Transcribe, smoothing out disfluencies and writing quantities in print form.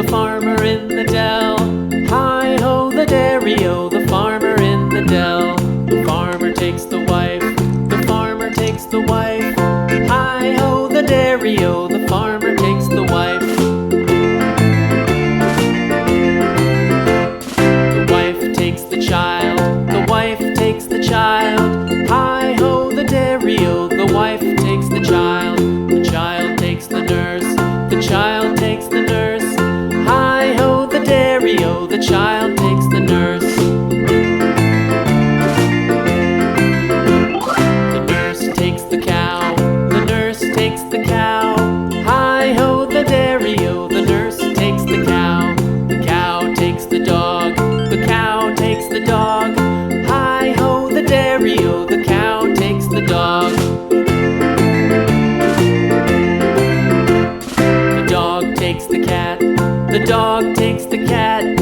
the farmer in the dell. Hi-ho, the dairy-o, the farmer in the dell. The farmer takes the wife, the farmer takes the wife. Hi-ho, the dairy-o, the farmer takes the wife. The wife takes the child, the wife takes the child. Hi-ho, the dairy-o, the wife takes the child. The child takes the nurse, the child takes the nurse. Hi-ho, the dairy-o, the child takes the nurse. The nurse takes the cow, the nurse takes the cow. Hi-ho, the dairy-o, the nurse takes the cow. The cow takes the dog, the cow takes the dog. Hi-ho, the dairy-o, the cow takes the dog. The dog takes the cat, the dog takes the cat.